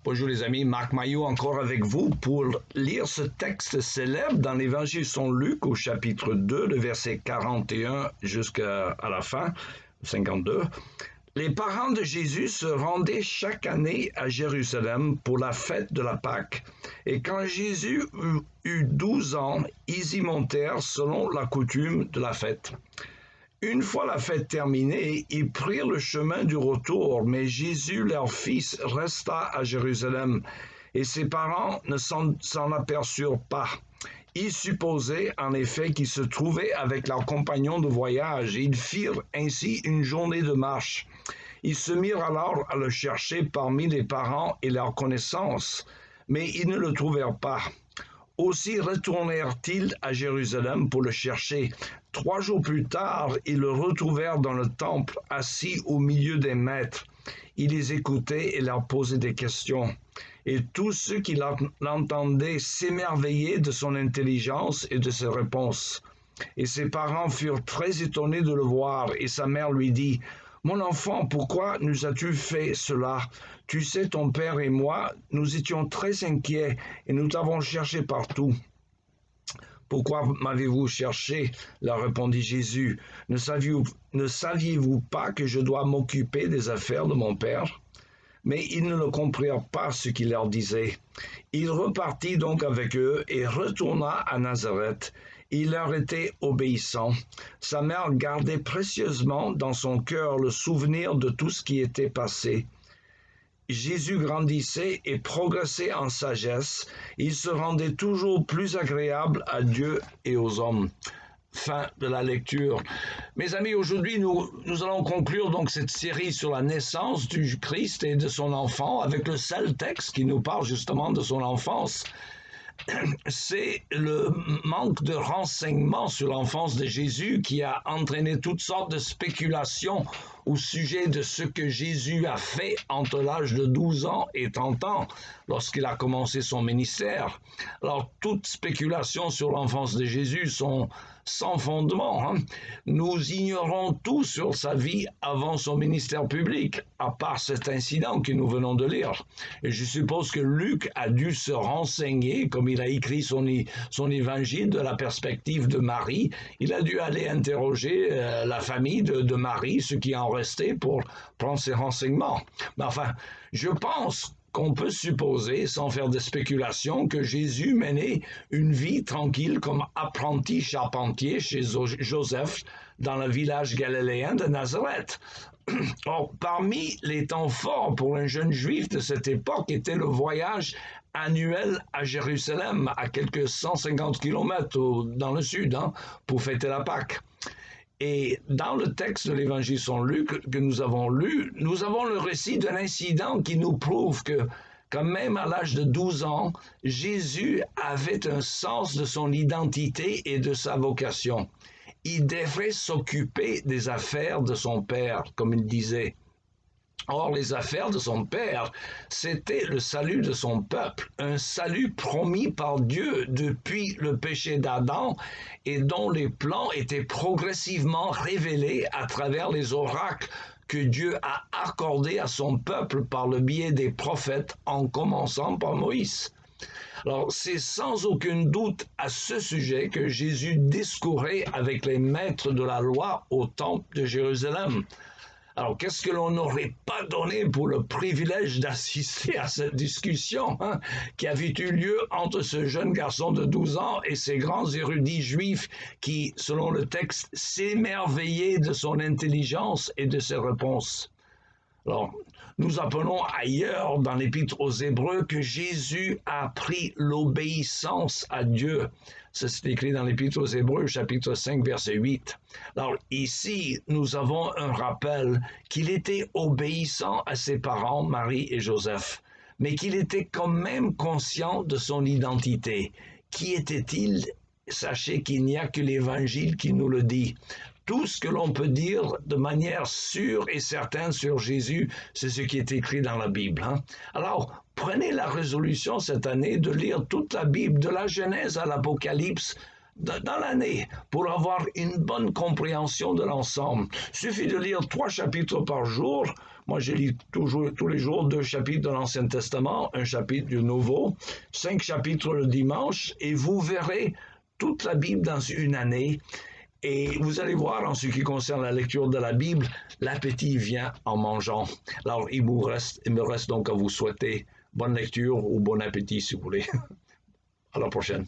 Bonjour les amis, Marc Maillot encore avec vous pour lire ce texte célèbre dans l'Évangile selon Luc au chapitre 2, le verset 41 jusqu'à la fin, 52. Les parents de Jésus se rendaient chaque année à Jérusalem pour la fête de la Pâque. Et quand Jésus eut 12 ans, ils y montèrent selon la coutume de la fête. Une fois la fête terminée, ils prirent le chemin du retour, mais Jésus, leur fils, resta à Jérusalem, et ses parents ne s'en aperçurent pas. Ils supposaient en effet qu'ils se trouvaient avec leurs compagnons de voyage, et ils firent ainsi une journée de marche. Ils se mirent alors à le chercher parmi les parents et leurs connaissances, mais ils ne le trouvèrent pas. Aussi retournèrent-ils à Jérusalem pour le chercher. 3 jours plus tard, ils le retrouvèrent dans le temple, assis au milieu des maîtres. Il les écoutait et leur posait des questions. Et tous ceux qui l'entendaient s'émerveillaient de son intelligence et de ses réponses. Et ses parents furent très étonnés de le voir, et sa mère lui dit: « Mon enfant, pourquoi nous as-tu fait cela? Tu sais, ton père et moi, nous étions très inquiets et nous t'avons cherché partout. » « Pourquoi m'avez-vous cherché? » leur répondit Jésus. « Ne saviez-vous pas que je dois m'occuper des affaires de mon père? » Mais ils ne le comprirent pas ce qu'il leur disait. Il repartit donc avec eux et retourna à Nazareth. Il leur était obéissant. Sa mère gardait précieusement dans son cœur le souvenir de tout ce qui était passé. Jésus grandissait et progressait en sagesse. Il se rendait toujours plus agréable à Dieu et aux hommes. Fin de la lecture. Mes amis, aujourd'hui, nous allons conclure donc cette série sur la naissance du Christ et de son enfant avec le seul texte qui nous parle justement de son enfance. C'est le manque de renseignements sur l'enfance de Jésus qui a entraîné toutes sortes de spéculations au sujet de ce que Jésus a fait entre l'âge de 12 ans et 30 ans lorsqu'il a commencé son ministère. Alors, toutes spéculations sur l'enfance de Jésus sont sans fondement. Nous ignorons tout sur sa vie avant son ministère public, à part cet incident que nous venons de lire. Et je suppose que Luc a dû se renseigner, comme il a écrit son évangile de la perspective de Marie. Il a dû aller interroger la famille de Marie, ce qui en restait pour prendre ses renseignements. Mais enfin, je pense qu'on peut supposer, sans faire de spéculation, que Jésus menait une vie tranquille comme apprenti charpentier chez Joseph dans le village galiléen de Nazareth. Or, parmi les temps forts pour un jeune juif de cette époque était le voyage annuel à Jérusalem, à quelques 150 kilomètres dans le sud, pour fêter la Pâque. Et dans le texte de l'Évangile selon Luc que nous avons lu, nous avons le récit d'un incident qui nous prouve que, quand même à l'âge de 12 ans, Jésus avait un sens de son identité et de sa vocation. Il devrait s'occuper des affaires de son père, comme il disait. Or, les affaires de son père, c'était le salut de son peuple, un salut promis par Dieu depuis le péché d'Adam et dont les plans étaient progressivement révélés à travers les oracles que Dieu a accordés à son peuple par le biais des prophètes, en commençant par Moïse. Alors, c'est sans aucun doute à ce sujet que Jésus discourait avec les maîtres de la loi au temple de Jérusalem. Alors, qu'est-ce que l'on n'aurait pas donné pour le privilège d'assister à cette discussion qui avait eu lieu entre ce jeune garçon de 12 ans et ces grands érudits juifs qui, selon le texte, s'émerveillaient de son intelligence et de ses réponses. Alors, nous apprenons ailleurs dans l'Épître aux Hébreux que Jésus a appris l'obéissance à Dieu. C'est écrit dans l'Épître aux Hébreux, chapitre 5, verset 8. Alors ici, nous avons un rappel qu'il était obéissant à ses parents, Marie et Joseph, mais qu'il était quand même conscient de son identité. Qui était-il? Sachez qu'il n'y a que l'Évangile qui nous le dit. Tout ce que l'on peut dire de manière sûre et certaine sur Jésus, c'est ce qui est écrit dans la Bible. Alors, prenez la résolution cette année de lire toute la Bible, de la Genèse à l'Apocalypse, dans l'année pour avoir une bonne compréhension de l'ensemble. Il suffit de lire 3 chapitres par jour. Moi, je lis toujours, tous les jours 2 chapitres de l'Ancien Testament, 1 chapitre du Nouveau, 5 chapitres le dimanche, et vous verrez toute la Bible dans une année. Et vous allez voir, en ce qui concerne la lecture de la Bible, l'appétit vient en mangeant. Alors, il me reste donc à vous souhaiter bonne lecture ou bon appétit, si vous voulez. À la prochaine.